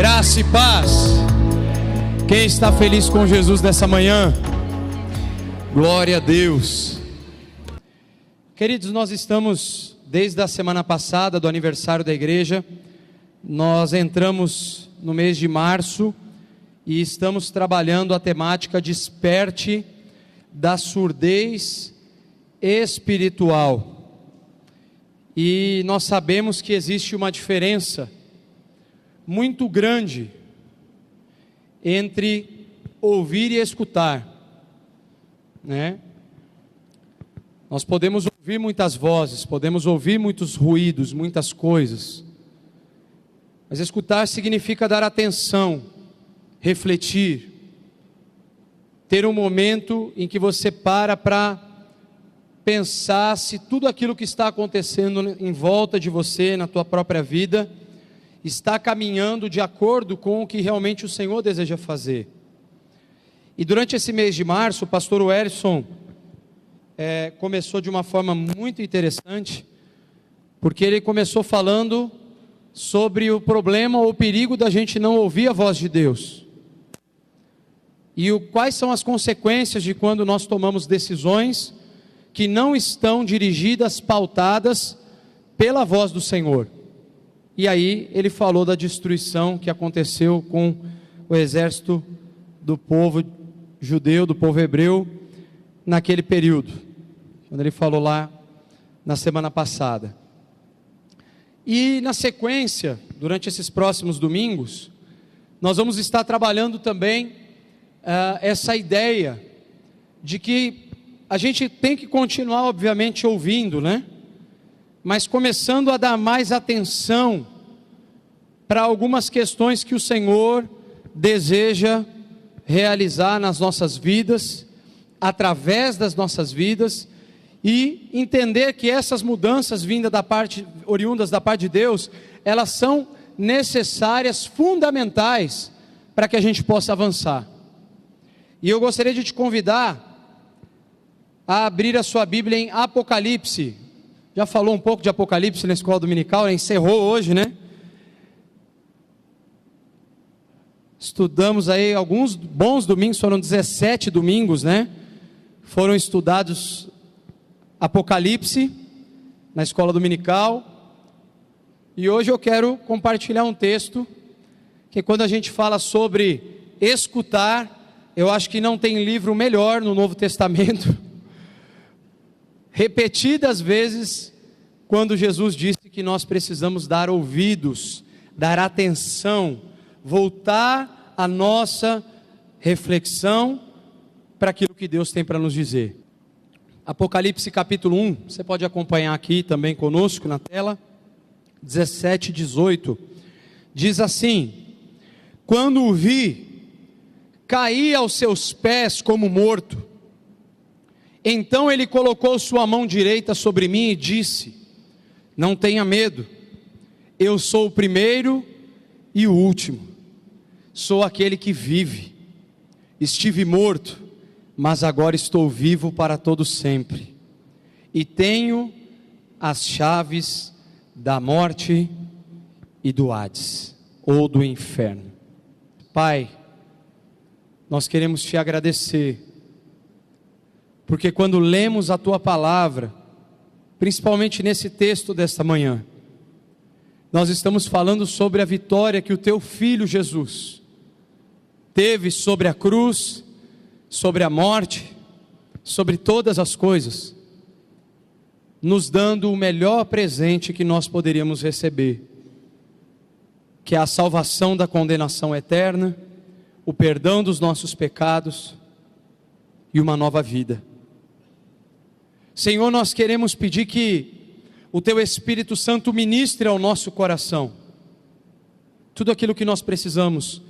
Graça e paz. Quem está feliz com Jesus nessa manhã? Glória a Deus. Queridos, nós estamos desde a semana passada do aniversário da igreja. Nós entramos no mês de março e estamos trabalhando a temática desperte da surdez espiritual. E nós sabemos que existe uma diferença muito grande entre ouvir e escutar, né? Nós podemos ouvir muitas vozes, podemos ouvir muitos ruídos, muitas coisas, mas escutar significa dar atenção, refletir, ter um momento em que você para pensar se tudo aquilo que está acontecendo em volta de você, na tua própria vida, está caminhando de acordo com o que realmente o Senhor deseja fazer. E durante esse mês de março, o pastor Wellington começou de uma forma muito interessante, porque ele começou falando sobre o problema ou o perigo da gente não ouvir a voz de Deus. E quais são as consequências de quando nós tomamos decisões que não estão dirigidas, pautadas pela voz do Senhor. E aí ele falou da destruição que aconteceu com o exército do povo judeu, do povo hebreu, naquele período, quando ele falou lá na semana passada. E na sequência, durante esses próximos domingos, nós vamos estar trabalhando também essa ideia de que a gente tem que continuar, obviamente, ouvindo, né? Mas começando a dar mais atenção para algumas questões que o Senhor deseja realizar nas nossas vidas, através das nossas vidas, e entender que essas mudanças oriundas da parte de Deus, elas são necessárias, fundamentais, para que a gente possa avançar. E eu gostaria de te convidar a abrir a sua Bíblia em Apocalipse. Já falou um pouco de Apocalipse na escola dominical, encerrou hoje, né? Estudamos aí alguns bons domingos, foram 17 domingos, né? Foram estudados Apocalipse na escola dominical. E hoje eu quero compartilhar um texto que, quando a gente fala sobre escutar, eu acho que não tem livro melhor no Novo Testamento, repetidas vezes, quando Jesus disse que nós precisamos dar ouvidos, dar atenção, voltar a nossa reflexão para aquilo que Deus tem para nos dizer. Apocalipse capítulo 1, você pode acompanhar aqui também conosco na tela, 17 e 18, diz assim: quando o vi, caí aos seus pés como morto. Então ele colocou sua mão direita sobre mim e disse: não tenha medo, eu sou o primeiro e o último, sou aquele que vive. Estive morto, mas agora estou vivo para todo sempre, e tenho as chaves da morte e do Hades, ou do inferno. Pai, nós queremos te agradecer, porque quando lemos a tua palavra, principalmente nesse texto desta manhã, nós estamos falando sobre a vitória que o teu Filho Jesus teve sobre a cruz, sobre a morte, sobre todas as coisas, nos dando o melhor presente que nós poderíamos receber, que é a salvação da condenação eterna, o perdão dos nossos pecados e uma nova vida. Senhor, nós queremos pedir que o teu Espírito Santo ministre ao nosso coração tudo aquilo que nós precisamos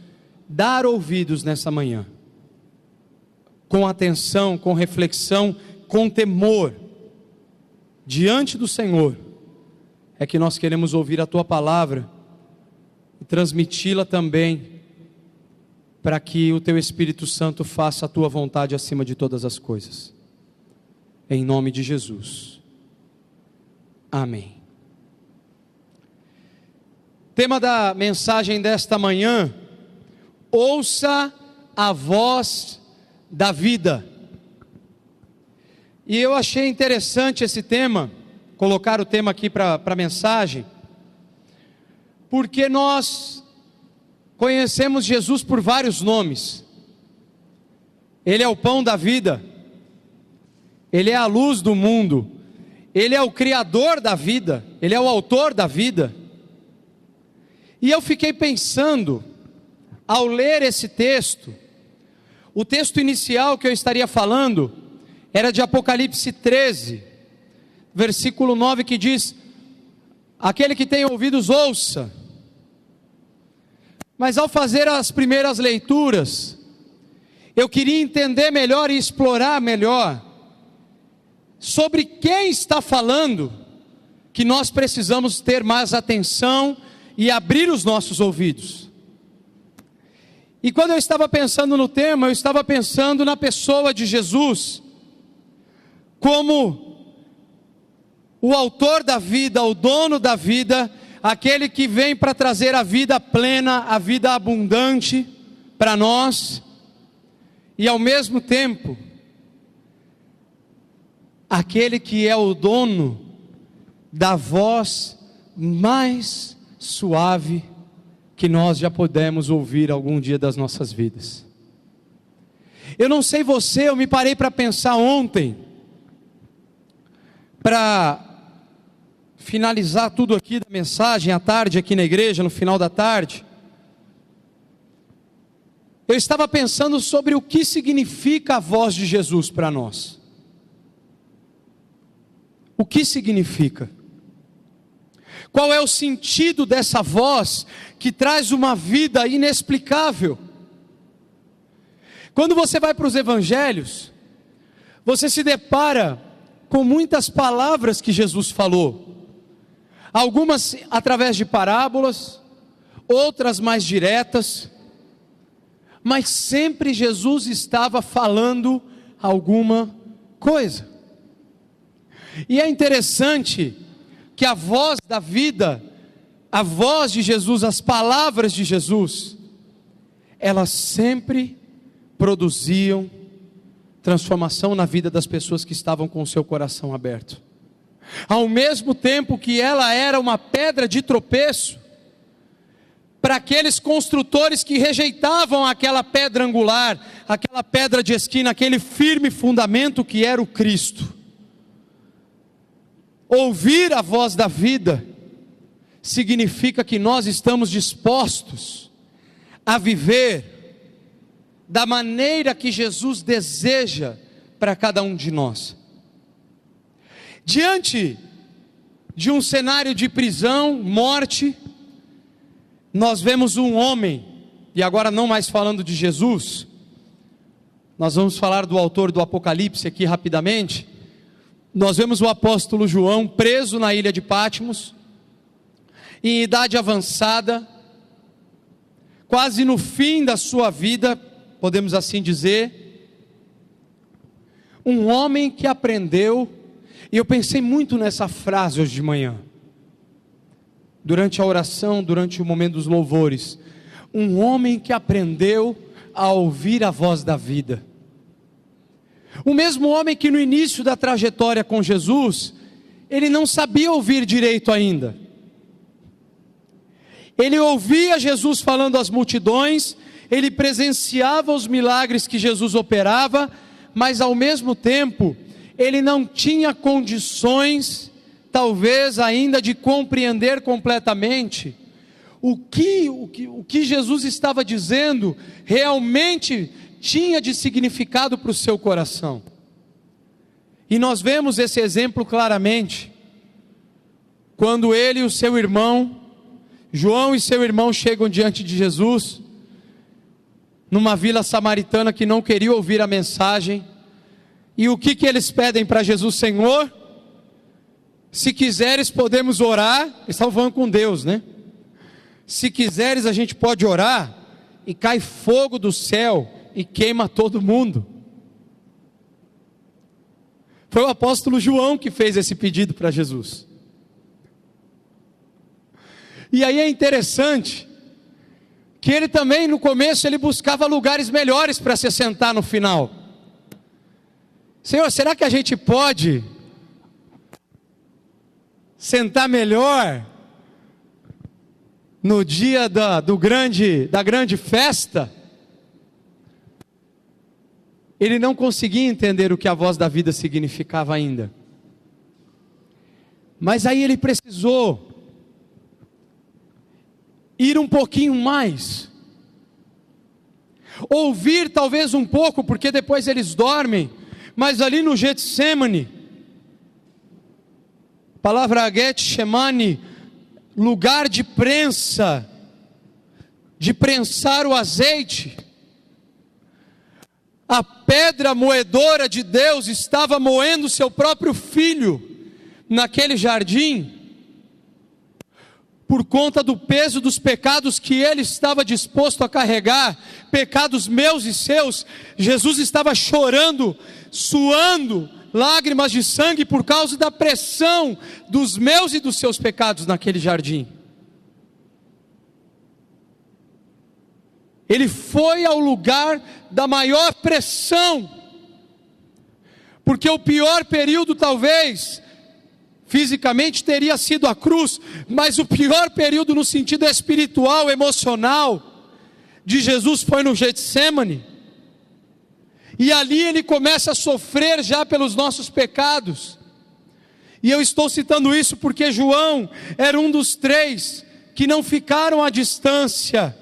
dar ouvidos nessa manhã, com atenção, com reflexão, com temor, diante do Senhor, é que nós queremos ouvir a tua palavra e transmiti-la também, para que o teu Espírito Santo faça a tua vontade acima de todas as coisas. Em nome de Jesus. Amém. Tema da mensagem desta manhã: ouça a voz da vida. E eu achei interessante esse tema, colocar o tema aqui para a mensagem, porque nós conhecemos Jesus por vários nomes. Ele é o pão da vida, Ele é a luz do mundo, Ele é o criador da vida, Ele é o autor da vida. E eu fiquei pensando, ao ler esse texto, o texto inicial que eu estaria falando era de Apocalipse 13, versículo 9, que diz: aquele que tem ouvidos ouça. Mas ao fazer as primeiras leituras, eu queria entender melhor e explorar melhor sobre quem está falando, que nós precisamos ter mais atenção e abrir os nossos ouvidos. E quando eu estava pensando no tema, eu estava pensando na pessoa de Jesus, como o autor da vida, o dono da vida, aquele que vem para trazer a vida plena, a vida abundante para nós, e ao mesmo tempo, aquele que é o dono da voz mais suave que nós já podemos ouvir algum dia das nossas vidas. Eu não sei você, eu me parei para pensar ontem, para finalizar tudo aqui da mensagem à tarde aqui na igreja, no final da tarde. Eu estava pensando sobre o que significa a voz de Jesus para nós. O que significa? Qual é o sentido dessa voz que traz uma vida inexplicável? Quando você vai para os evangelhos, você se depara com muitas palavras que Jesus falou. Algumas através de parábolas, outras mais diretas, mas sempre Jesus estava falando alguma coisa. E é interessante que a voz da vida, a voz de Jesus, as palavras de Jesus, elas sempre produziam transformação na vida das pessoas que estavam com o seu coração aberto. Ao mesmo tempo que ela era uma pedra de tropeço para aqueles construtores que rejeitavam aquela pedra angular, aquela pedra de esquina, aquele firme fundamento que era o Cristo. Ouvir a voz da vida significa que nós estamos dispostos a viver da maneira que Jesus deseja para cada um de nós. Diante de um cenário de prisão, morte, nós vemos um homem, e agora não mais falando de Jesus, nós vamos falar do autor do Apocalipse aqui rapidamente. Nós vemos o apóstolo João preso na ilha de Patmos, em idade avançada, quase no fim da sua vida, podemos assim dizer. Um homem que aprendeu, e eu pensei muito nessa frase hoje de manhã, durante a oração, durante o momento dos louvores. Um homem que aprendeu a ouvir a voz da vida. O mesmo homem que no início da trajetória com Jesus, ele não sabia ouvir direito ainda. Ele ouvia Jesus falando às multidões, ele presenciava os milagres que Jesus operava, mas ao mesmo tempo, ele não tinha condições, talvez ainda, de compreender completamente o que Jesus estava dizendo realmente tinha de significado para o seu coração. E nós vemos esse exemplo claramente, quando ele e o seu irmão, João e seu irmão, chegam diante de Jesus, numa vila samaritana que não queria ouvir a mensagem, e o que eles pedem para Jesus? Senhor, se quiseres podemos orar. Eles estavam falando com Deus, né? Se quiseres a gente pode orar, e cai fogo do céu, e queima todo mundo. Foi o apóstolo João que fez esse pedido para Jesus. E aí é interessante que ele também no começo ele buscava lugares melhores para se assentar no final. Senhor, será que a gente pode sentar melhor no dia da grande festa? Ele não conseguia entender o que a voz da vida significava ainda. Mas aí ele precisou ir um pouquinho mais, ouvir talvez um pouco, porque depois eles dormem, mas ali no Getsemane, palavra Getsemane, lugar de prensa, de prensar o azeite, a pedra moedora de Deus estava moendo seu próprio filho naquele jardim, por conta do peso dos pecados que ele estava disposto a carregar, pecados meus e seus. Jesus estava chorando, suando lágrimas de sangue por causa da pressão dos meus e dos seus pecados naquele jardim. Ele foi ao lugar da maior pressão, porque o pior período talvez fisicamente teria sido a cruz, mas o pior período no sentido espiritual, emocional, de Jesus foi no Getsemane. E ali ele começa a sofrer já pelos nossos pecados. E eu estou citando isso porque João era um dos 3 que não ficaram à distância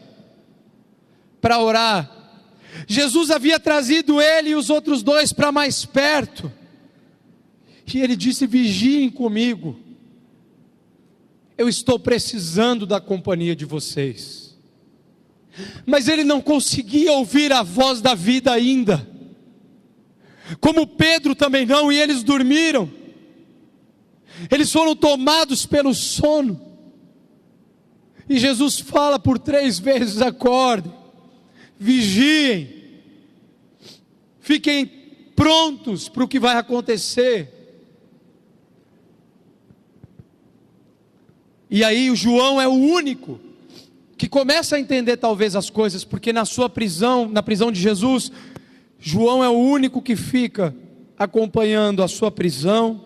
para orar. Jesus havia trazido ele e os outros 2 para mais perto. E ele disse: vigiem comigo, eu estou precisando da companhia de vocês. Mas ele não conseguia ouvir a voz da vida ainda, como Pedro também não, e eles dormiram, eles foram tomados pelo sono, e Jesus fala por 3 vezes: acordem, vigiem, fiquem prontos para o que vai acontecer. E aí o João é o único que começa a entender talvez as coisas, porque na sua prisão, na prisão de Jesus, João é o único que fica acompanhando a sua prisão,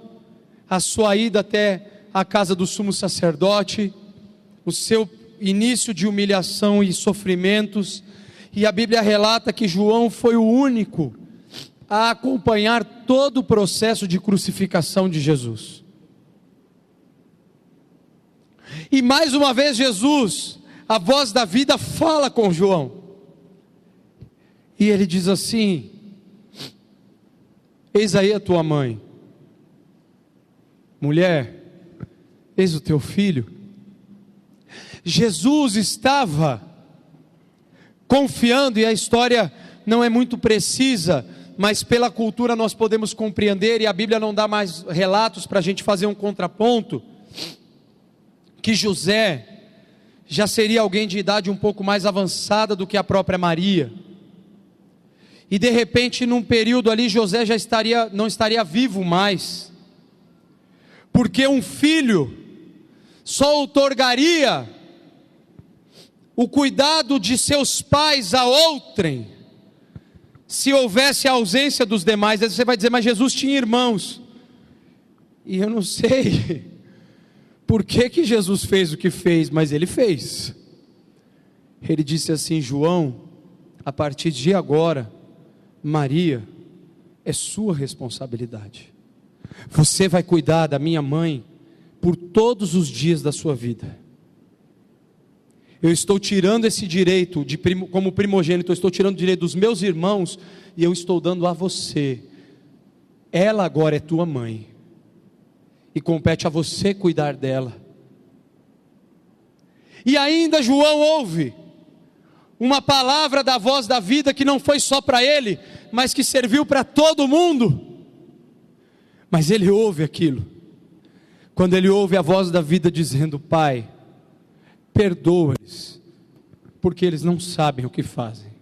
a sua ida até a casa do sumo sacerdote, o seu início de humilhação e sofrimentos. E a Bíblia relata que João foi o único a acompanhar todo o processo de crucificação de Jesus. E mais uma vez Jesus, a voz da vida, fala com João, e ele diz assim: eis aí a tua mãe, mulher, eis o teu filho. Jesus estava confiando, e a história não é muito precisa, mas pela cultura nós podemos compreender, e a Bíblia não dá mais relatos para a gente fazer um contraponto, que José já seria alguém de idade um pouco mais avançada do que a própria Maria, e de repente num período ali José não estaria vivo mais, porque um filho só outorgaria o cuidado de seus pais a outrem, se houvesse a ausência dos demais. Aí você vai dizer: mas Jesus tinha irmãos, e eu não sei por que Jesus fez o que fez, mas ele fez. Ele disse assim: João, a partir de agora, Maria é sua responsabilidade, você vai cuidar da minha mãe por todos os dias da sua vida. Eu estou tirando esse direito como primogênito, eu estou tirando o direito dos meus irmãos, e eu estou dando a você. Ela agora é tua mãe, e compete a você cuidar dela. E ainda João ouve uma palavra da voz da vida, que não foi só para ele, mas que serviu para todo mundo. Mas ele ouve aquilo, quando ele ouve a voz da vida dizendo: Pai, perdoa-lhes, porque eles não sabem o que fazem.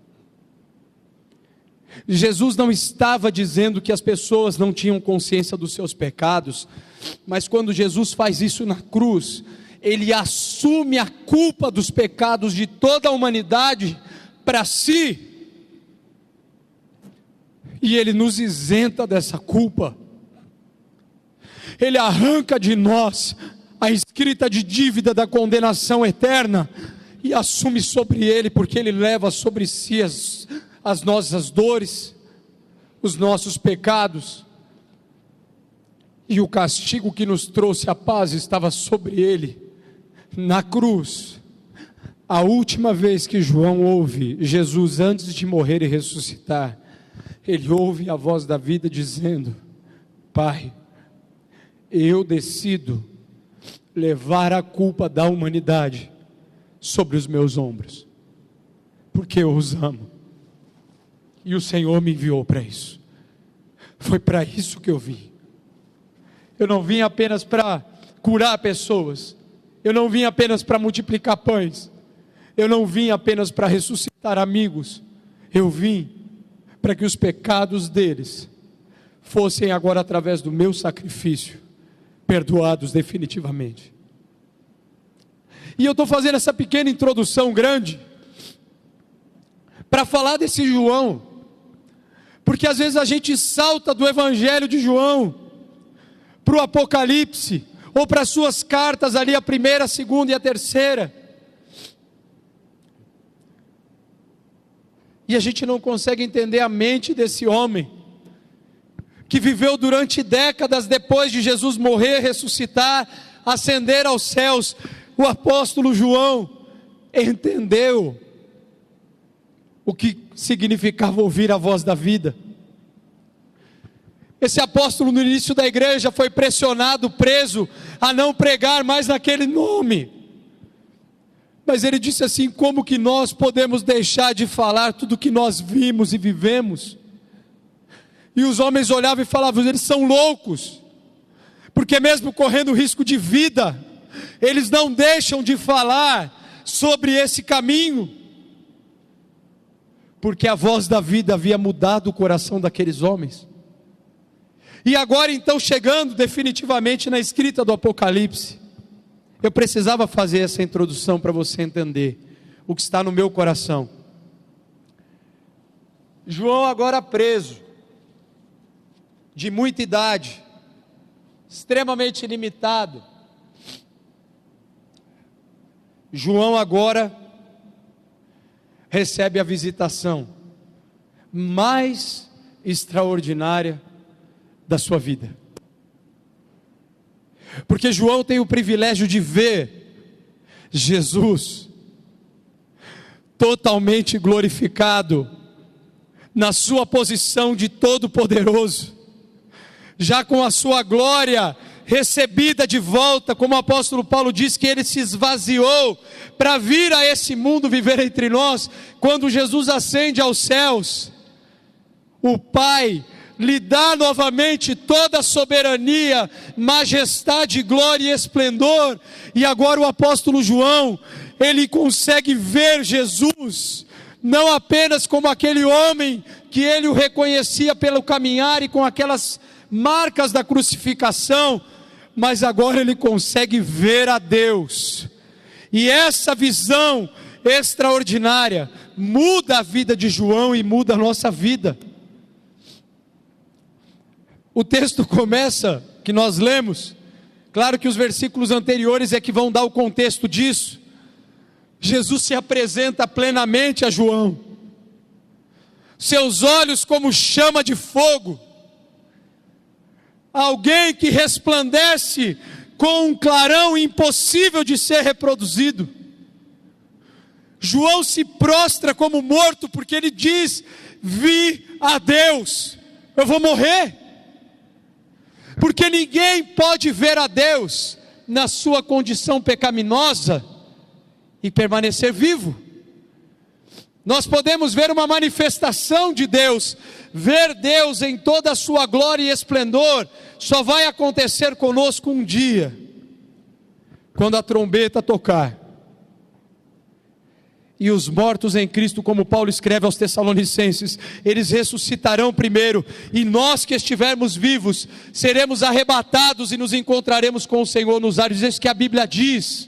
Jesus não estava dizendo que as pessoas não tinham consciência dos seus pecados, mas quando Jesus faz isso na cruz, Ele assume a culpa dos pecados de toda a humanidade para si, e Ele nos isenta dessa culpa. Ele arranca de nós a escrita de dívida da condenação eterna e assume sobre Ele, porque Ele leva sobre si as nossas dores, os nossos pecados, e o castigo que nos trouxe a paz estava sobre Ele, na cruz. A última vez que João ouve Jesus antes de morrer e ressuscitar, ele ouve a voz da vida dizendo: Pai, eu decido levar a culpa da humanidade sobre os meus ombros, porque eu os amo, e o Senhor me enviou para isso. Foi para isso que eu vim. Eu não vim apenas para curar pessoas, eu não vim apenas para multiplicar pães, eu não vim apenas para ressuscitar amigos, eu vim para que os pecados deles fossem agora, através do meu sacrifício, perdoados definitivamente. E eu estou fazendo essa pequena introdução grande para falar desse João, porque às vezes a gente salta do Evangelho de João para o Apocalipse, ou para as suas cartas ali, a primeira, a segunda e a terceira, e a gente não consegue entender a mente desse homem, que viveu durante décadas depois de Jesus morrer, ressuscitar, ascender aos céus. O apóstolo João entendeu o que significava ouvir a voz da vida. Esse apóstolo, no início da igreja, foi pressionado, preso, a não pregar mais naquele nome. Mas ele disse assim: como que nós podemos deixar de falar tudo que nós vimos e vivemos? E os homens olhavam e falavam: eles são loucos, porque mesmo correndo risco de vida, eles não deixam de falar sobre esse caminho, porque a voz da vida havia mudado o coração daqueles homens. E agora então, chegando definitivamente na escrita do Apocalipse, eu precisava fazer essa introdução para você entender o que está no meu coração. João agora preso, de muita idade, extremamente limitado. João agora recebe a visitação mais extraordinária da sua vida, porque João tem o privilégio de ver Jesus totalmente glorificado, na sua posição de Todo-Poderoso, já com a sua glória recebida de volta, como o apóstolo Paulo diz, que ele se esvaziou para vir a esse mundo viver entre nós. Quando Jesus ascende aos céus, o Pai lhe dá novamente toda a soberania, majestade, glória e esplendor. E agora o apóstolo João, ele consegue ver Jesus, não apenas como aquele homem que ele o reconhecia pelo caminhar e com aquelas marcas da crucificação, mas agora ele consegue ver a Deus. E essa visão extraordinária muda a vida de João e muda a nossa vida. O texto começa, que nós lemos, claro que os versículos anteriores é que vão dar o contexto disso. Jesus se apresenta plenamente a João, seus olhos como chama de fogo, alguém que resplandece com um clarão impossível de ser reproduzido. João se prostra como morto, porque ele diz: vi a Deus, eu vou morrer, porque ninguém pode ver a Deus na sua condição pecaminosa e permanecer vivo. Nós podemos ver uma manifestação de Deus, ver Deus em toda a sua glória e esplendor, só vai acontecer conosco um dia, quando a trombeta tocar, e os mortos em Cristo, como Paulo escreve aos Tessalonicenses, eles ressuscitarão primeiro, e nós que estivermos vivos, seremos arrebatados e nos encontraremos com o Senhor nos ares. Isso que a Bíblia diz.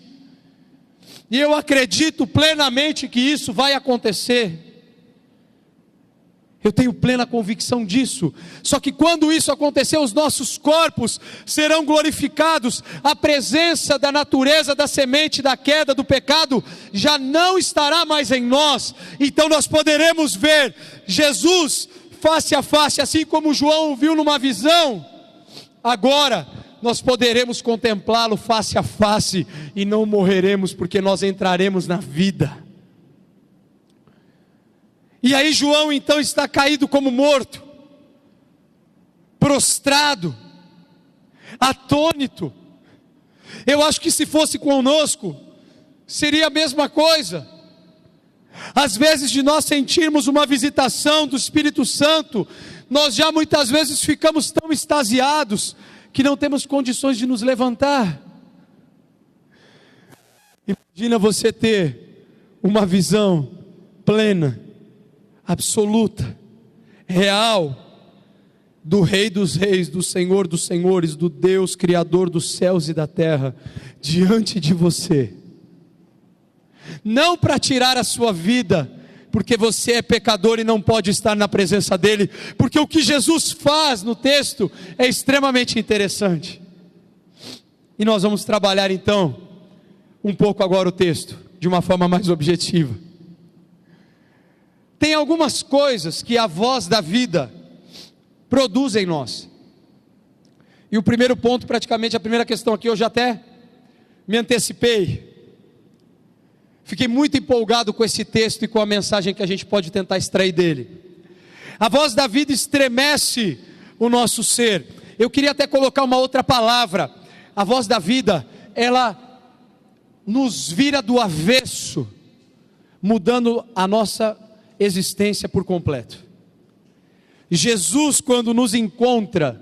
E eu acredito plenamente que isso vai acontecer. Eu tenho plena convicção disso. Só que quando isso acontecer, os nossos corpos serão glorificados. A presença da natureza, da semente, da queda, do pecado, já não estará mais em nós. Então nós poderemos ver Jesus face a face, assim como João o viu numa visão. Agora nós poderemos contemplá-lo face a face e não morreremos, porque nós entraremos na vida. E aí João então está caído como morto, prostrado, atônito. Eu acho que se fosse conosco, seria a mesma coisa. Às vezes de nós sentirmos uma visitação do Espírito Santo, nós já muitas vezes ficamos tão extasiados, que não temos condições de nos levantar. Imagina você ter uma visão plena, absoluta, real, do Rei dos Reis, do Senhor dos Senhores, do Deus Criador dos céus e da terra, diante de você, não para tirar a sua vida, porque você é pecador e não pode estar na presença dEle, porque o que Jesus faz no texto é extremamente interessante, e nós vamos trabalhar então, um pouco agora o texto, de uma forma mais objetiva. Tem algumas coisas que a voz da vida produz em nós. E o primeiro ponto, praticamente a primeira questão aqui, eu já até me antecipei. Fiquei muito empolgado com esse texto e com a mensagem que a gente pode tentar extrair dele. A voz da vida estremece o nosso ser. Eu queria até colocar uma outra palavra. A voz da vida, ela nos vira do avesso, mudando a nossa existência por completo. Jesus, quando nos encontra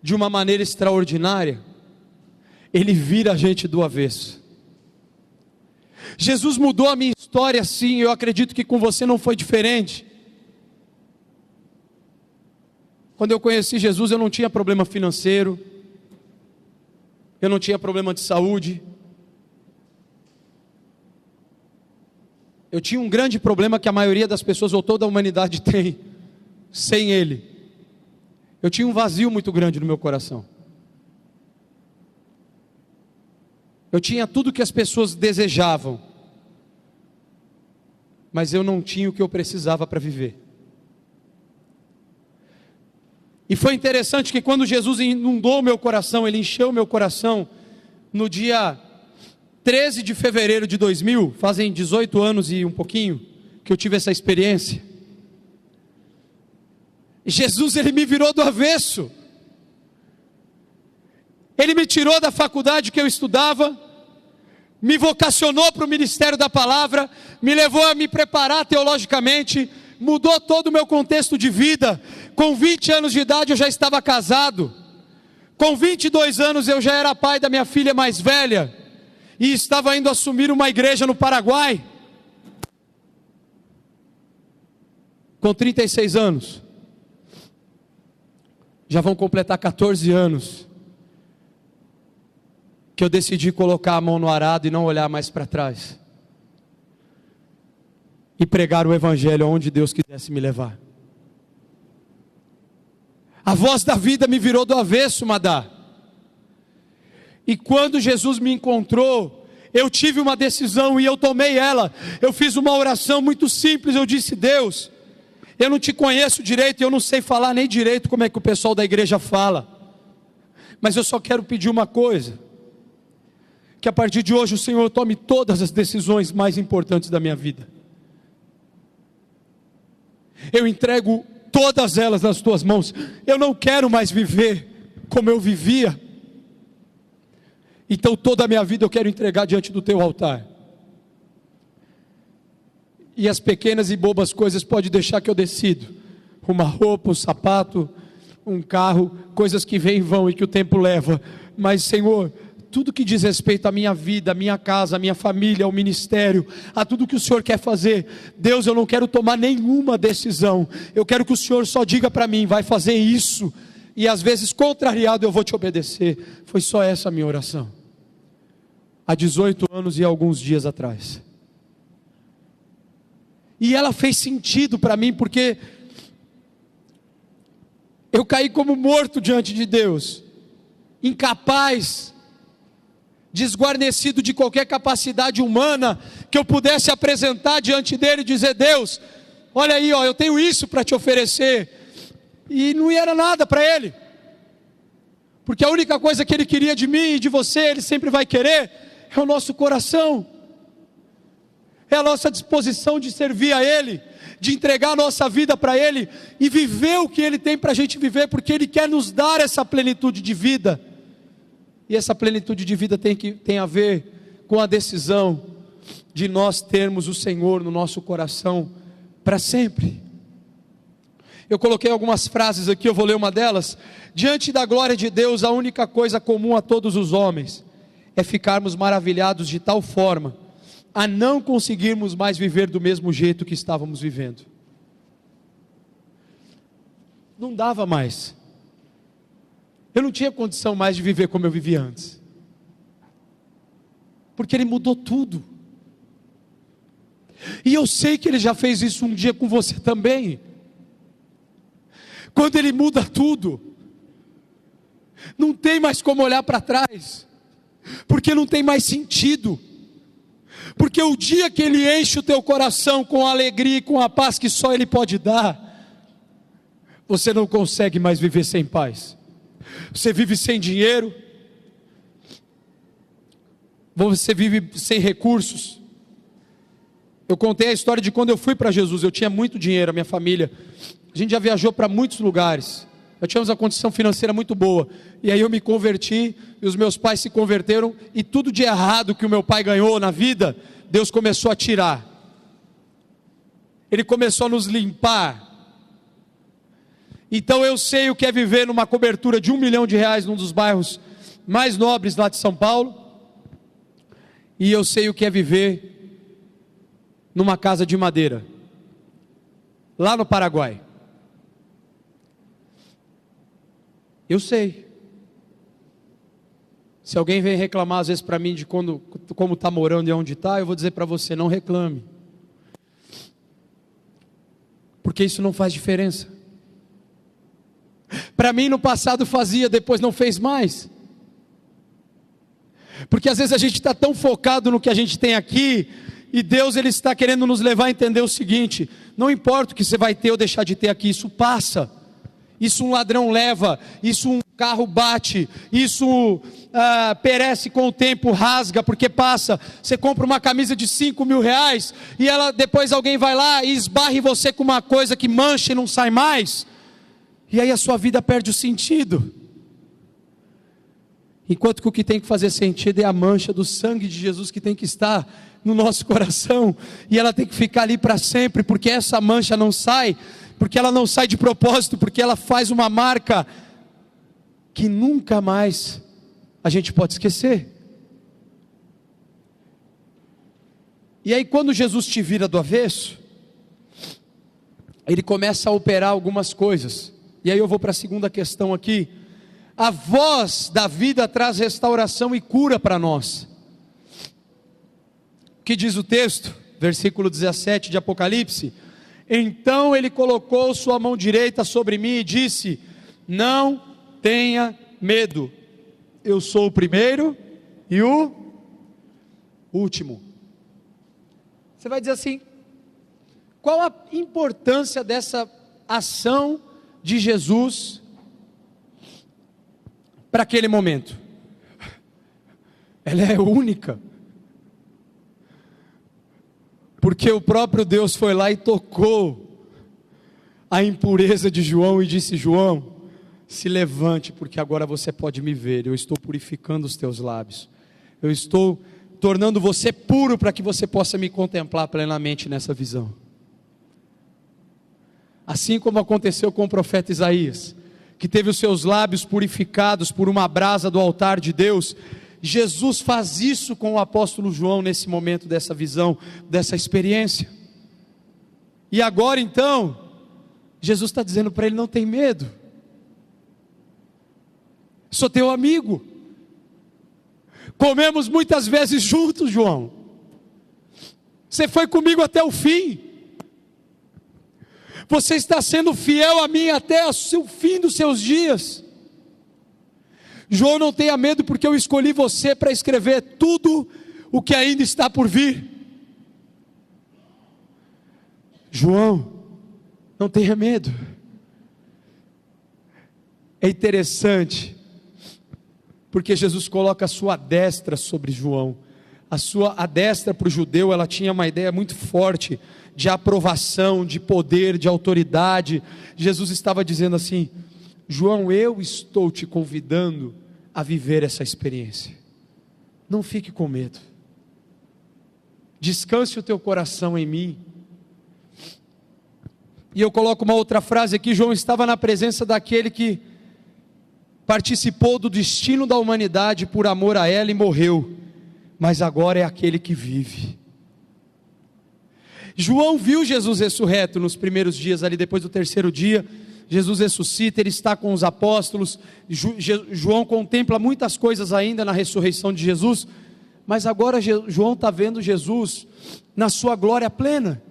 de uma maneira extraordinária, Ele vira a gente do avesso. Jesus mudou a minha história, sim. Eu acredito que com você não foi diferente. Quando eu conheci Jesus, eu não tinha problema financeiro, eu não tinha problema de saúde. Eu tinha um grande problema que a maioria das pessoas, ou toda a humanidade tem, sem Ele. Eu tinha um vazio muito grande no meu coração. Eu tinha tudo que as pessoas desejavam, mas eu não tinha o que eu precisava para viver. E foi interessante que quando Jesus inundou o meu coração, Ele encheu o meu coração, no dia 13 de fevereiro de 2000, fazem 18 anos e um pouquinho, que eu tive essa experiência. Jesus, Ele me virou do avesso. Ele me tirou da faculdade que eu estudava, me vocacionou para o ministério da palavra, me levou a me preparar teologicamente, mudou todo o meu contexto de vida. Com 20 anos de idade eu já estava casado, com 22 anos eu já era pai da minha filha mais velha, e estava indo assumir uma igreja no Paraguai. Com 36 anos, já vão completar 14 anos, que eu decidi colocar a mão no arado e não olhar mais para trás, e pregar o evangelho aonde Deus quisesse me levar. A voz da vida me virou do avesso, Madá. E quando Jesus me encontrou, eu tive uma decisão e eu tomei ela. Eu fiz uma oração muito simples, eu disse: Deus, eu não te conheço direito, eu não sei falar nem direito como é que o pessoal da igreja fala, mas eu só quero pedir uma coisa, que a partir de hoje o Senhor tome todas as decisões mais importantes da minha vida. Eu entrego todas elas nas tuas mãos. Eu não quero mais viver como eu vivia. Então toda a minha vida eu quero entregar diante do teu altar. E as pequenas e bobas coisas pode deixar que eu decido. Uma roupa, um sapato, um carro, coisas que vêm e vão e que o tempo leva. Mas Senhor, tudo que diz respeito à minha vida, à minha casa, à minha família, ao ministério, a tudo que o Senhor quer fazer, Deus, eu não quero tomar nenhuma decisão. Eu quero que o Senhor só diga para mim: vai fazer isso. E às vezes contrariado eu vou te obedecer. Foi só essa a minha oração. há 18 anos e alguns dias atrás. E ela fez sentido para mim, porque eu caí como morto diante de Deus, incapaz, desguarnecido de qualquer capacidade humana que eu pudesse apresentar diante dele e dizer: Deus, olha aí, ó, eu tenho isso para te oferecer. E não era nada para ele, porque a única coisa que ele queria de mim e de você, ele sempre vai querer, é o nosso coração, é a nossa disposição de servir a ele, de entregar a nossa vida para ele e viver o que ele tem para a gente viver, porque ele quer nos dar essa plenitude de vida. E essa plenitude de vida tem a ver com a decisão de nós termos o Senhor no nosso coração para sempre. Eu coloquei algumas frases aqui, eu vou ler uma delas. Diante da glória de Deus, a única coisa comum a todos os homens é ficarmos maravilhados de tal forma a não conseguirmos mais viver do mesmo jeito que estávamos vivendo. Não dava mais. Eu não tinha condição mais de viver como eu vivia antes, porque Ele mudou tudo. E eu sei que Ele já fez isso um dia com você também. Quando Ele muda tudo, não tem mais como olhar para trás, porque não tem mais sentido. Porque o dia que Ele enche o teu coração com a alegria e com a paz que só Ele pode dar, você não consegue mais viver sem paz. Você vive sem dinheiro, você vive sem recursos. Eu contei a história de quando eu fui para Jesus. Eu tinha muito dinheiro, a minha família, a gente já viajou para muitos lugares, nós tínhamos uma condição financeira muito boa, e aí eu me converti, e os meus pais se converteram, e tudo de errado que o meu pai ganhou na vida, Deus começou a tirar, Ele começou a nos limpar. Então eu sei o que é viver numa cobertura de R$1 milhão num dos bairros mais nobres lá de São Paulo, e eu sei o que é viver numa casa de madeira, lá no Paraguai. Eu sei. Se alguém vem reclamar às vezes para mim de como está morando e onde está, eu vou dizer para você: não reclame, porque isso não faz diferença. Para mim no passado fazia, depois não fez mais. Porque às vezes a gente está tão focado no que a gente tem aqui, e Deus Ele está querendo nos levar a entender o seguinte: não importa o que você vai ter ou deixar de ter aqui, isso passa. Isso um ladrão leva, isso um carro bate, isso perece com o tempo, rasga porque passa. Você compra uma camisa de R$5.000 e ela, depois alguém vai lá e esbarra em você com uma coisa que mancha e não sai mais, e aí a sua vida perde o sentido. Enquanto que o que tem que fazer sentido é a mancha do sangue de Jesus que tem que estar no nosso coração, e ela tem que ficar ali para sempre, porque essa mancha não sai, porque ela não sai de propósito, porque ela faz uma marca que nunca mais a gente pode esquecer. E aí quando Jesus te vira do avesso, Ele começa a operar algumas coisas, e aí eu vou para a segunda questão aqui. A voz da vida traz restauração e cura para nós. O que diz o texto? Versículo 17 de Apocalipse: então Ele colocou sua mão direita sobre mim e disse: não tenha medo, eu sou o primeiro e o último. Você vai dizer assim: qual a importância dessa ação de Jesus para aquele momento? Ela é única, porque o próprio Deus foi lá e tocou a impureza de João e disse: João, se levante, porque agora você pode me ver. Eu estou purificando os teus lábios, eu estou tornando você puro para que você possa me contemplar plenamente nessa visão. Assim como aconteceu com o profeta Isaías, que teve os seus lábios purificados por uma brasa do altar de Deus, Jesus faz isso com o apóstolo João nesse momento dessa visão, dessa experiência. E agora então, Jesus está dizendo para ele: não tem medo, sou teu amigo, Comemos muitas vezes juntos, João. Você foi comigo até o fim. Você está sendo fiel a mim até o fim dos seus dias. João, não tenha medo, porque eu escolhi você para escrever tudo o que ainda está por vir. João, não tenha medo. É interessante, porque Jesus coloca a sua destra sobre João. A destra para o judeu, ela tinha uma ideia muito forte de aprovação, de poder, de autoridade. Jesus estava dizendo assim: João, eu estou te convidando a viver essa experiência. Não fique com medo. Descanse o teu coração em mim. E eu coloco uma outra frase aqui: João estava na presença daquele que participou do destino da humanidade por amor a ela e morreu, mas agora é aquele que vive. João viu Jesus ressurreto nos primeiros dias ali, depois do terceiro dia, Jesus ressuscita, ele está com os apóstolos, João contempla muitas coisas ainda na ressurreição de Jesus, mas agora João está vendo Jesus na sua glória plena,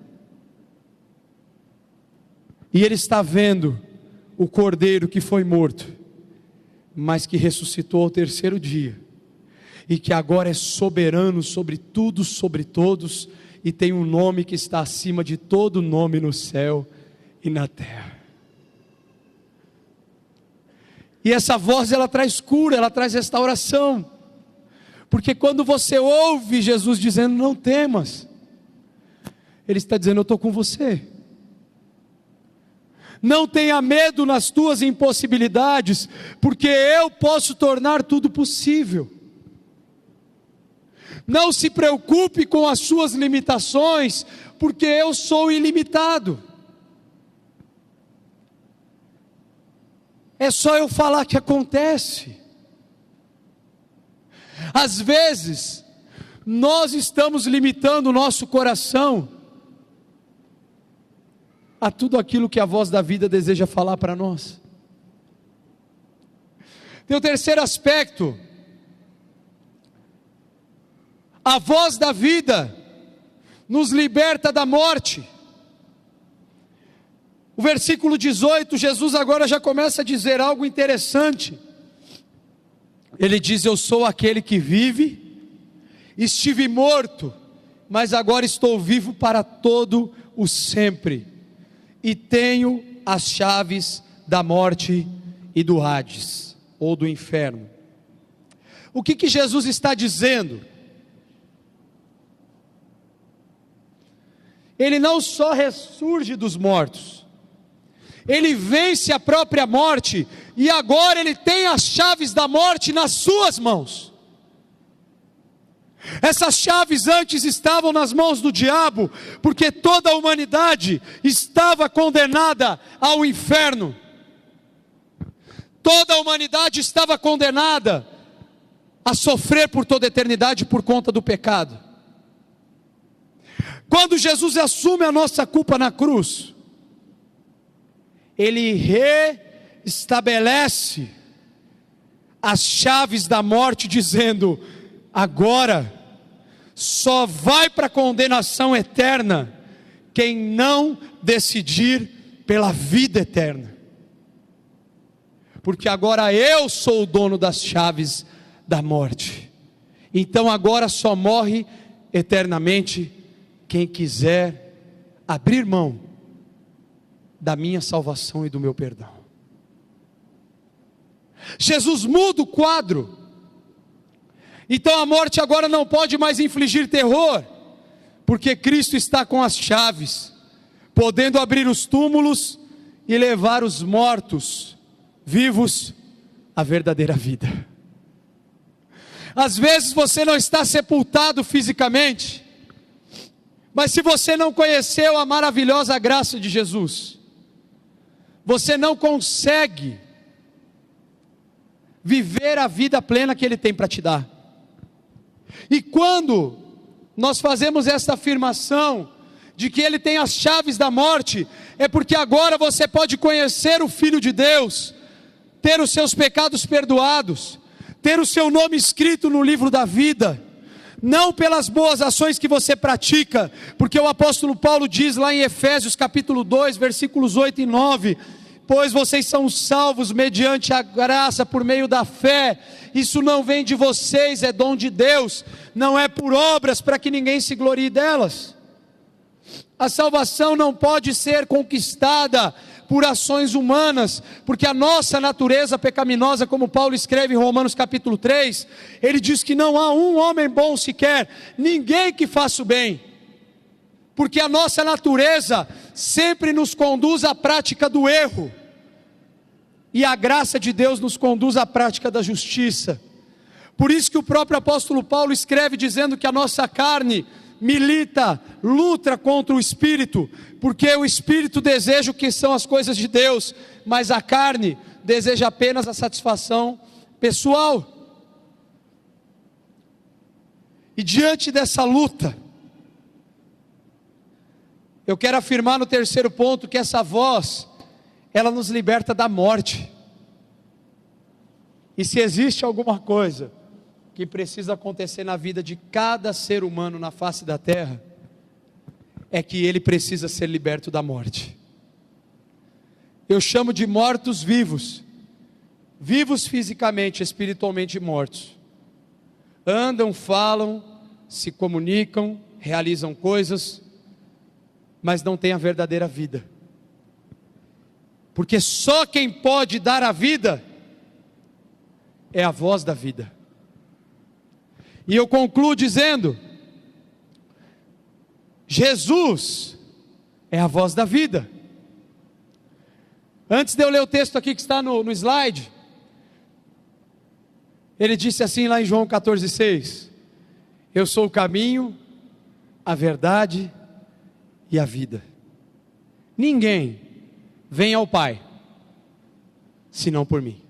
e ele está vendo o Cordeiro que foi morto, mas que ressuscitou ao terceiro dia, e que agora é soberano sobre tudo, sobre todos, e tem um nome que está acima de todo nome no céu e na terra. E essa voz, ela traz cura, ela traz restauração, porque quando você ouve Jesus dizendo não temas, Ele está dizendo eu estou com você. Não tenha medo nas tuas impossibilidades, porque eu posso tornar tudo possível. Não se preocupe com as suas limitações, porque eu sou ilimitado. É só eu falar que acontece. Às vezes, nós estamos limitando o nosso coração a tudo aquilo que a voz da vida deseja falar para nós. Tem o terceiro aspecto. A voz da vida nos liberta da morte. O versículo 18, Jesus agora já começa a dizer algo interessante. Ele diz: eu sou aquele que vive, estive morto, mas agora estou vivo para todo o sempre, e tenho as chaves da morte e do Hades, ou do inferno. O que Jesus está dizendo? Ele não só ressurge dos mortos, Ele vence a própria morte, e agora Ele tem as chaves da morte nas suas mãos. Essas chaves antes estavam nas mãos do diabo, porque toda a humanidade estava condenada ao inferno. Toda a humanidade estava condenada a sofrer por toda a eternidade por conta do pecado. Quando Jesus assume a nossa culpa na cruz, Ele reestabelece as chaves da morte, dizendo: agora só vai para a condenação eterna quem não decidir pela vida eterna, porque agora eu sou o dono das chaves da morte. Então agora só morre eternamente quem quiser abrir mão da minha salvação e do meu perdão. Jesus muda o quadro. Então a morte agora não pode mais infligir terror, porque Cristo está com as chaves, podendo abrir os túmulos e levar os mortos vivos à verdadeira vida. Às vezes você não está sepultado fisicamente, mas se você não conheceu a maravilhosa graça de Jesus, você não consegue viver a vida plena que Ele tem para te dar. E quando nós fazemos esta afirmação de que Ele tem as chaves da morte, é porque agora você pode conhecer o Filho de Deus, ter os seus pecados perdoados, ter o seu nome escrito no livro da vida, não pelas boas ações que você pratica, porque o apóstolo Paulo diz lá em Efésios capítulo 2, versículos 8 e 9, pois vocês são salvos mediante a graça por meio da fé, isso não vem de vocês, é dom de Deus, não é por obras para que ninguém se glorie delas. A salvação não pode ser conquistada por ações humanas, porque a nossa natureza pecaminosa, como Paulo escreve em Romanos capítulo 3, ele diz que não há um homem bom sequer, ninguém que faça o bem, porque a nossa natureza sempre nos conduz à prática do erro, e a graça de Deus nos conduz à prática da justiça. Por isso que o próprio apóstolo Paulo escreve dizendo que a nossa carne milita, luta contra o Espírito, porque o Espírito deseja o que são as coisas de Deus, mas a carne deseja apenas a satisfação pessoal. E diante dessa luta, eu quero afirmar no terceiro ponto que essa voz, ela nos liberta da morte. E se existe alguma coisa que precisa acontecer na vida de cada ser humano na face da terra, é que ele precisa ser liberto da morte. Eu chamo de mortos vivos, vivos fisicamente, espiritualmente mortos. Andam, falam, se comunicam, realizam coisas, mas não têm a verdadeira vida. Porque só quem pode dar a vida é a voz da vida. E eu concluo dizendo: Jesus é a voz da vida. Antes de eu ler o texto aqui que está no slide, ele disse assim lá em João 14,6: eu sou o caminho, a verdade e a vida. Ninguém vem ao Pai senão por mim.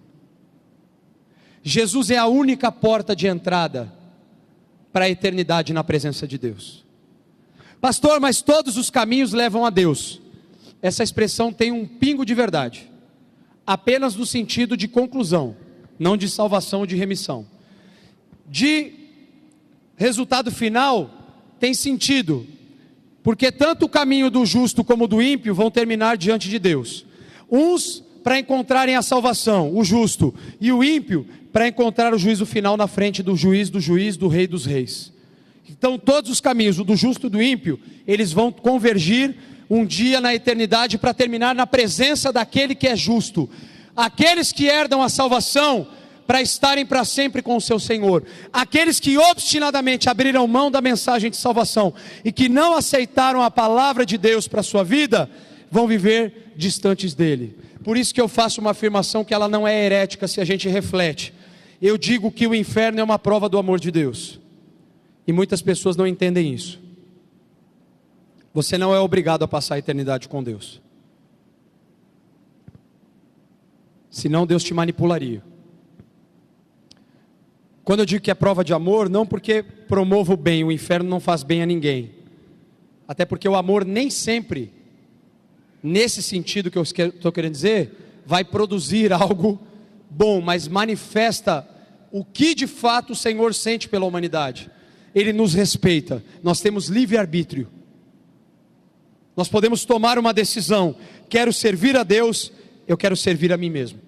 Jesus é a única porta de entrada para a eternidade na presença de Deus. Pastor, mas todos os caminhos levam a Deus. Essa expressão tem um pingo de verdade, apenas no sentido de conclusão, não de salvação ou de remissão. De resultado final, tem sentido, porque tanto o caminho do justo como do ímpio vão terminar diante de Deus. Uns para encontrarem a salvação, o justo, e o ímpio para encontrar o juízo final na frente do juiz, do rei dos reis. Então todos os caminhos, o do justo e do ímpio, eles vão convergir um dia na eternidade para terminar na presença daquele que é justo. Aqueles que herdam a salvação para estarem para sempre com o seu Senhor. Aqueles que obstinadamente abriram mão da mensagem de salvação e que não aceitaram a palavra de Deus para a sua vida, vão viver distantes dele. Por isso que eu faço uma afirmação que ela não é herética se a gente reflete. Eu digo que o inferno é uma prova do amor de Deus. E muitas pessoas não entendem isso. Você não é obrigado a passar a eternidade com Deus. Senão Deus te manipularia. Quando eu digo que é prova de amor, não porque promova o bem, o inferno não faz bem a ninguém. Até porque o amor nem sempre, nesse sentido que eu estou querendo dizer, vai produzir algo bom, mas manifesta o que de fato o Senhor sente pela humanidade. Ele nos respeita, nós temos livre-arbítrio. Nós podemos tomar uma decisão: quero servir a Deus, eu quero servir a mim mesmo.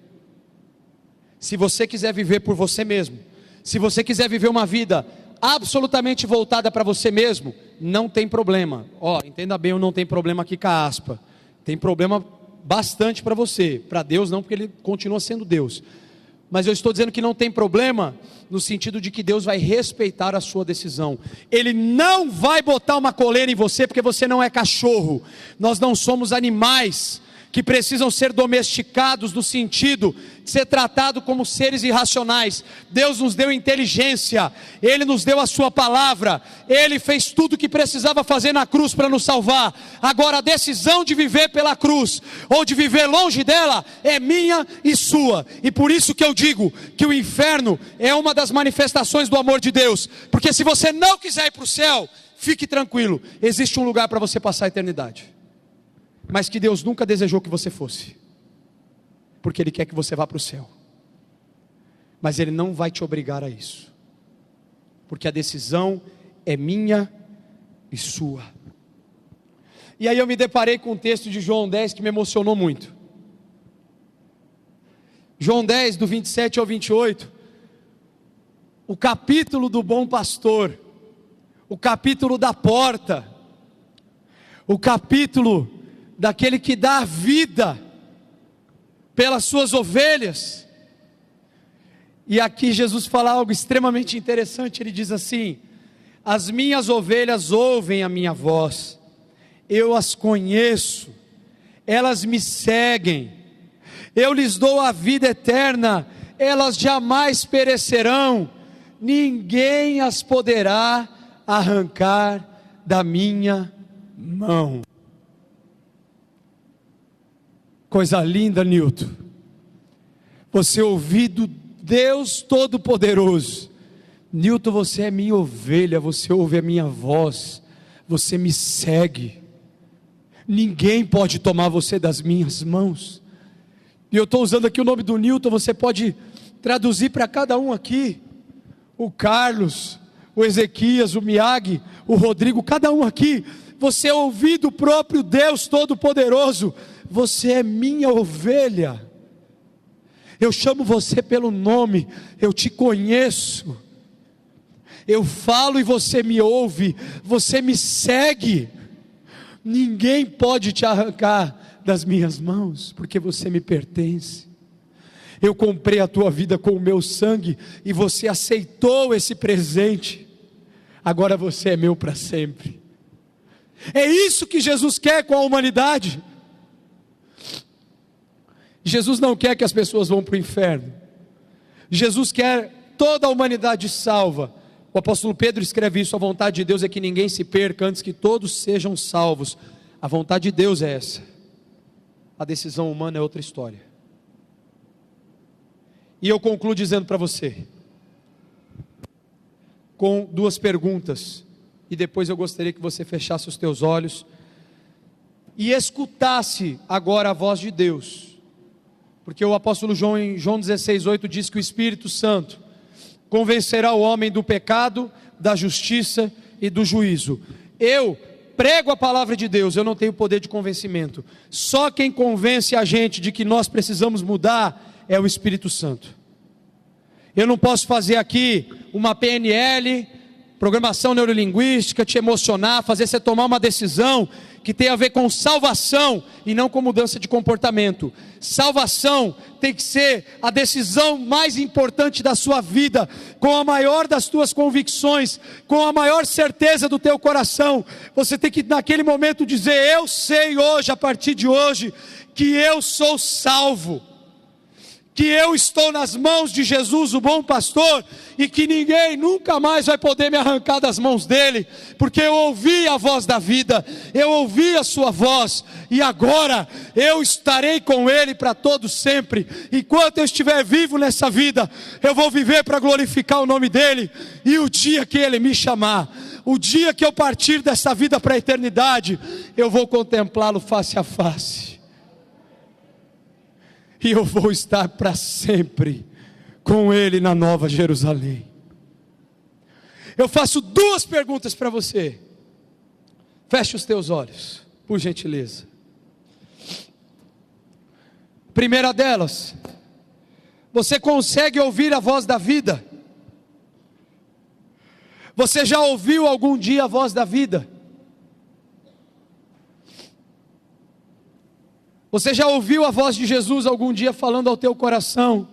Se você quiser viver por você mesmo, se você quiser viver uma vida absolutamente voltada para você mesmo, não tem problema. Entenda bem, eu não tenho problema aqui com a aspa. Tem problema bastante para você, para Deus não, porque Ele continua sendo Deus. Mas eu estou dizendo que não tem problema no sentido de que Deus vai respeitar a sua decisão. Ele não vai botar uma coleira em você porque você não é cachorro. Nós não somos animais que precisam ser domesticados no sentido de ser tratado como seres irracionais. Deus nos deu inteligência, Ele nos deu a sua palavra, Ele fez tudo o que precisava fazer na cruz para nos salvar. Agora a decisão de viver pela cruz, ou de viver longe dela, é minha e sua. E por isso que eu digo que o inferno é uma das manifestações do amor de Deus. Porque se você não quiser ir para o céu, fique tranquilo, existe um lugar para você passar a eternidade. Mas que Deus nunca desejou que você fosse, porque Ele quer que você vá para o céu. mas Ele não vai te obrigar a isso, porque a decisão é minha e sua. E aí eu me deparei com um texto de João 10 que me emocionou muito. João 10, do 27 ao 28, o capítulo do bom pastor, o capítulo da porta, o capítulo daquele que dá a vida pelas suas ovelhas. E aqui Jesus fala algo extremamente interessante. Ele diz assim: as minhas ovelhas ouvem a minha voz, eu as conheço, elas me seguem, eu lhes dou a vida eterna, elas jamais perecerão, ninguém as poderá arrancar da minha mão. Coisa linda, Nilton, você ouvir do Deus Todo-Poderoso: Nilton, você é minha ovelha, você ouve a minha voz, você me segue, ninguém pode tomar você das minhas mãos. E eu estou usando aqui o nome do Nilton, você pode traduzir para cada um aqui, o Carlos, o Ezequias, o Miag, o Rodrigo, cada um aqui, você ouvir do próprio Deus Todo-Poderoso: você é minha ovelha, eu chamo você pelo nome, eu te conheço, eu falo e você me ouve, você me segue, ninguém pode te arrancar das minhas mãos, porque você me pertence. Eu comprei a tua vida com o meu sangue, e você aceitou esse presente, agora você é meu para sempre. É isso que Jesus quer com a humanidade. Jesus não quer que as pessoas vão para o inferno, Jesus quer toda a humanidade salva. O apóstolo Pedro escreve isso: a vontade de Deus é que ninguém se perca, antes que todos sejam salvos. A vontade de Deus é essa, a decisão humana é outra história. E eu concluo dizendo para você, com duas perguntas, e depois eu gostaria que você fechasse os teus olhos e escutasse agora a voz de Deus, porque o apóstolo João, em João 16:8, diz que o Espírito Santo convencerá o homem do pecado, da justiça e do juízo. Eu prego a palavra de Deus, eu não tenho poder de convencimento. Só quem convence a gente de que nós precisamos mudar é o Espírito Santo. Eu não posso fazer aqui uma PNL, programação neurolinguística, te emocionar, fazer você tomar uma decisão que tem a ver com salvação e não com mudança de comportamento. Salvação tem que ser a decisão mais importante da sua vida, com a maior das tuas convicções, com a maior certeza do teu coração. Você tem que naquele momento dizer: eu sei hoje, a partir de hoje, que eu sou salvo, que eu estou nas mãos de Jesus, o bom pastor, e que ninguém nunca mais vai poder me arrancar das mãos dele, porque eu ouvi a voz da vida, eu ouvi a sua voz, e agora eu estarei com ele para todo sempre. Enquanto eu estiver vivo nessa vida, eu vou viver para glorificar o nome dele, e o dia que ele me chamar, o dia que eu partir dessa vida para a eternidade, eu vou contemplá-lo face a face, e eu vou estar para sempre com ele na Nova Jerusalém. Eu faço duas perguntas para você. Feche os teus olhos, por gentileza. Primeira delas: você consegue ouvir a voz da vida? Você já ouviu algum dia a voz da vida? Você já ouviu a voz de Jesus algum dia falando ao teu coração,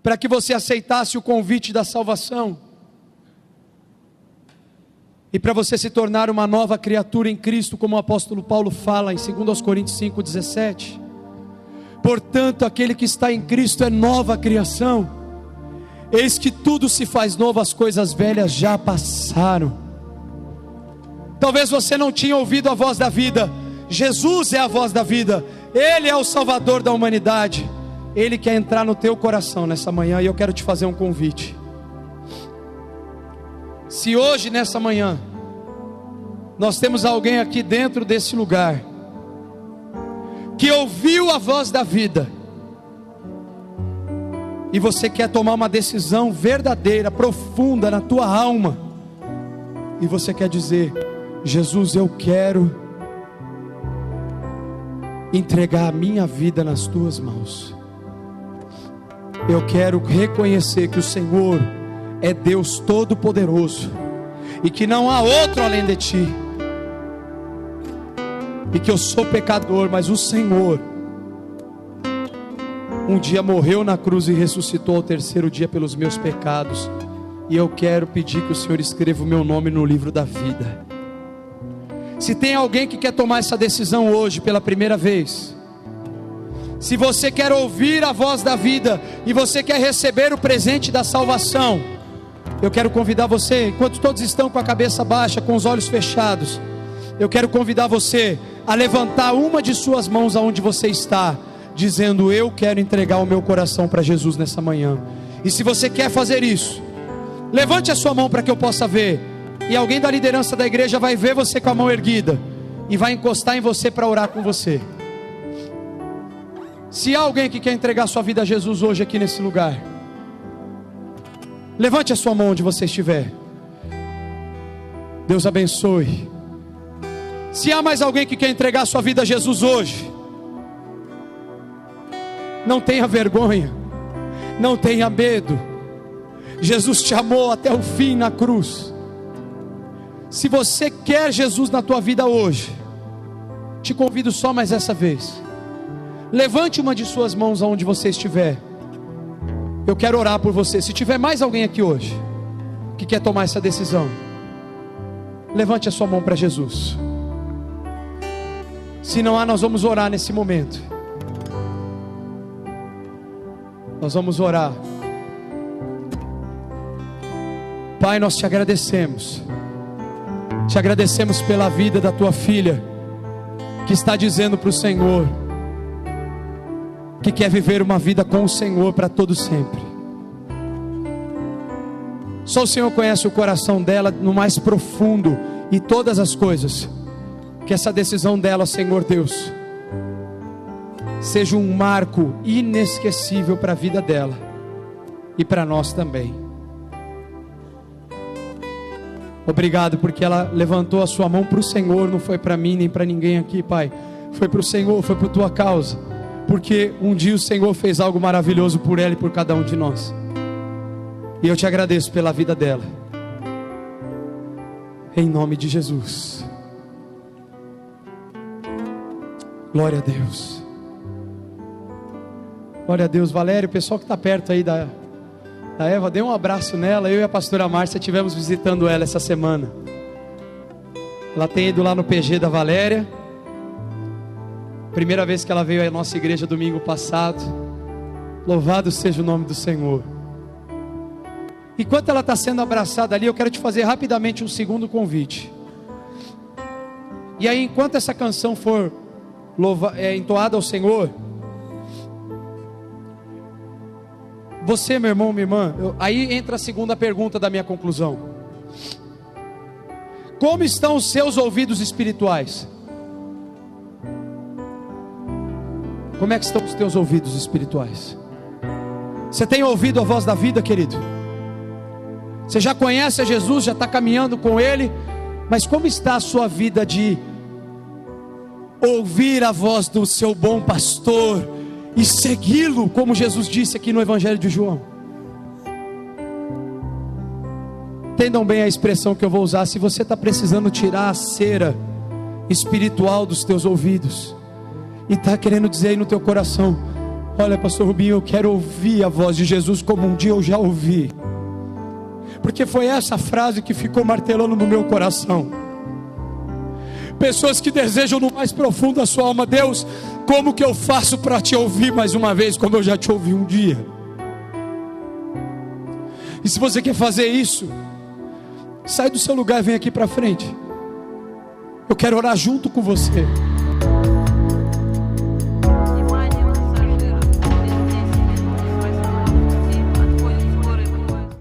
para que você aceitasse o convite da salvação, e para você se tornar uma nova criatura em Cristo, como o apóstolo Paulo fala em 2 Coríntios 5,17, portanto aquele que está em Cristo é nova criação, eis que tudo se faz novo, as coisas velhas já passaram. Talvez você não tinha ouvido a voz da vida. Jesus é a voz da vida, Ele é o Salvador da humanidade, Ele quer entrar no teu coração nessa manhã, e eu quero te fazer um convite. Se hoje, nessa manhã, nós temos alguém aqui dentro desse lugar, que ouviu a voz da vida, e você quer tomar uma decisão verdadeira, profunda na tua alma, e você quer dizer: Jesus, eu quero entregar a minha vida nas tuas mãos. Eu quero reconhecer que o Senhor é Deus Todo-Poderoso, e que não há outro além de Ti, e que eu sou pecador, mas o Senhor um dia morreu na cruz e ressuscitou ao terceiro dia pelos meus pecados, e eu quero pedir que o Senhor escreva o meu nome no livro da vida. Se tem alguém que quer tomar essa decisão hoje pela primeira vez, se você quer ouvir a voz da vida e você quer receber o presente da salvação, eu quero convidar você, enquanto todos estão com a cabeça baixa, com os olhos fechados, eu quero convidar você a levantar uma de suas mãos aonde você está, dizendo: eu quero entregar o meu coração para Jesus nessa manhã. E se você quer fazer isso, levante a sua mão para que eu possa ver, e alguém da liderança da igreja vai ver você com a mão erguida e vai encostar em você para orar com você. Se há alguém que quer entregar sua vida a Jesus hoje aqui nesse lugar, levante a sua mão onde você estiver. Deus abençoe. Se há mais alguém que quer entregar sua vida a Jesus hoje, não tenha vergonha, não tenha medo. Jesus te amou até o fim na cruz. Se você quer Jesus na tua vida hoje, te convido só mais essa vez, levante uma de suas mãos aonde você estiver. Eu quero orar por você. Se tiver mais alguém aqui hoje que quer tomar essa decisão, levante a sua mão para Jesus. Se não há, nós vamos orar nesse momento. Nós vamos orar. Pai, nós te agradecemos. Te agradecemos pela vida da tua filha, que está dizendo para o Senhor que quer viver uma vida com o Senhor para todo sempre. Só o Senhor conhece o coração dela no mais profundo, e todas as coisas. Que essa decisão dela, Senhor Deus, seja um marco inesquecível para a vida dela e para nós também. Obrigado porque ela levantou a sua mão para o Senhor, não foi para mim nem para ninguém aqui, Pai. Foi para o Senhor, foi por tua causa, porque um dia o Senhor fez algo maravilhoso por ela e por cada um de nós. E eu te agradeço pela vida dela, em nome de Jesus. Glória a Deus. Glória a Deus. Valério, o pessoal que está perto aí da Eva, dê um abraço nela. Eu e a pastora Márcia estivemos visitando ela essa semana. Ela tem ido lá no PG da Valéria. Primeira vez que ela veio à nossa igreja domingo passado. Louvado seja o nome do Senhor. Enquanto ela está sendo abraçada ali, eu quero te fazer rapidamente um segundo convite. E aí, enquanto essa canção for entoada ao Senhor, você, meu irmão, minha irmã, aí entra a segunda pergunta da minha conclusão. Como estão os seus ouvidos espirituais? Como é que estão os teus ouvidos espirituais? Você tem ouvido a voz da vida, querido? Você já conhece a Jesus, já está caminhando com Ele, mas como está a sua vida de ouvir a voz do seu bom pastor e segui-lo, como Jesus disse aqui no Evangelho de João? Entendam bem a expressão que eu vou usar. Se você está precisando tirar a cera espiritual dos teus ouvidos, e está querendo dizer aí no teu coração: olha, pastor Rubinho, eu quero ouvir a voz de Jesus como um dia eu já ouvi, porque foi essa frase que ficou martelando no meu coração. Pessoas que desejam no mais profundo da sua alma: Deus, como que eu faço para te ouvir mais uma vez, como eu já te ouvi um dia? E se você quer fazer isso, sai do seu lugar e vem aqui para frente. Eu quero orar junto com você.